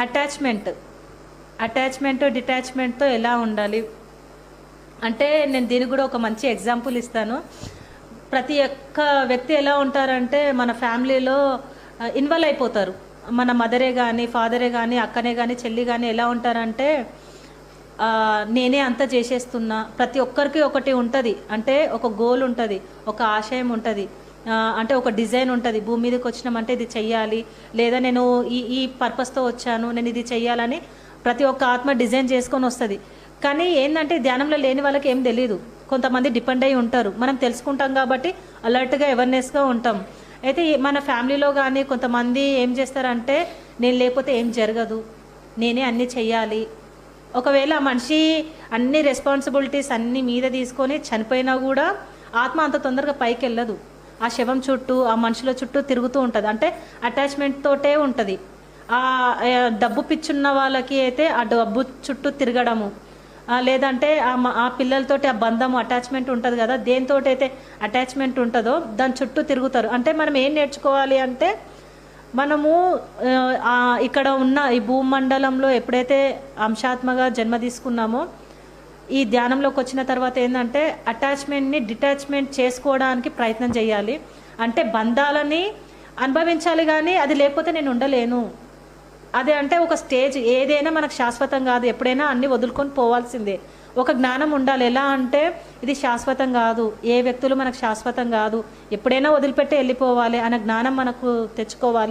Attachment attachment డిటాచ్మెంట్తో ఎలా ఉండాలి అంటే నేను దీనికి కూడా ఒక మంచి ఎగ్జాంపుల్ ఇస్తాను. ప్రతి ఒక్క వ్యక్తి ఎలా ఉంటారంటే మన ఫ్యామిలీలో ఇన్వాల్వ్ అయిపోతారు. మన మదరే కానీ ఫాదరే కానీ అక్కనే కానీ చెల్లి కానీ ఎలా ఉంటారంటే నేనే అంతా చేసేస్తున్నా. ప్రతి ఒక్కరికి ఒకటి ఉంటుంది, అంటే ఒక గోల్ ఉంటుంది, ఒక ఆశయం ఉంటుంది, అంటే ఒక డిజైన్ ఉంటుంది. భూమి మీదకి వచ్చినామంటే ఇది చెయ్యాలి, లేదా నేను ఈ పర్పస్తో వచ్చాను, నేను ఇది చెయ్యాలని ప్రతి ఒక్క ఆత్మ డిజైన్ చేసుకొని వస్తుంది. కానీ ఏంటంటే ధ్యానంలో లేని వాళ్ళకి ఏం తెలియదు. కొంతమంది డిపెండ్ అయి ఉంటారు, మనం తెలుసుకుంటాం కాబట్టి అలర్ట్గా అవేర్నెస్గా ఉంటాం. అయితే మన ఫ్యామిలీలో కానీ కొంతమంది ఏం చేస్తారంటే నేను లేకపోతే ఏం జరగదు, నేనే అన్నీ చెయ్యాలి. ఒకవేళ ఆ మనిషి అన్ని రెస్పాన్సిబిలిటీస్ అన్నీ మీద తీసుకొని చనిపోయినా కూడా ఆత్మ అంత తొందరగా పైకి వెళ్ళదు. ఆ శవం చుట్టూ ఆ మనుషుల చుట్టూ తిరుగుతూ ఉంటుంది, అంటే అటాచ్మెంట్ తోటే ఉంటుంది. ఆ డబ్బు పిచ్చున్న వాళ్ళకి అయితే ఆ డబ్బు చుట్టూ తిరగడము, లేదంటే ఆ పిల్లలతోటి ఆ బంధము అటాచ్మెంట్ ఉంటుంది కదా, దేనితో అయితే అటాచ్మెంట్ ఉంటుందో దాని చుట్టూ తిరుగుతారు. అంటే మనం ఏం నేర్చుకోవాలి అంటే మనము ఇక్కడ ఉన్న ఈ భూమండలంలో ఎప్పుడైతే అంశాత్మగా జన్మ తీసుకున్నామో ఈ ధ్యానంలోకి వచ్చిన తర్వాత ఏంటంటే అటాచ్మెంట్ని డిటాచ్మెంట్ చేసుకోవడానికి ప్రయత్నం చేయాలి. అంటే బంధాలని అనుభవించాలి, కానీ అది లేకపోతే నేను ఉండలేను. అదే అంటే ఒక స్టేజ్, ఏదైనా మనకు శాశ్వతం కాదు, ఎప్పుడైనా అన్నీ వదులుకొని పోవాల్సిందే. ఒక జ్ఞానం ఉండాలి, ఎలా అంటే ఇది శాశ్వతం కాదు, ఏ వ్యక్తులు మనకు శాశ్వతం కాదు, ఎప్పుడైనా వదిలిపెట్టి వెళ్ళిపోవాలి అనే జ్ఞానం మనకు తెచ్చుకోవాలి.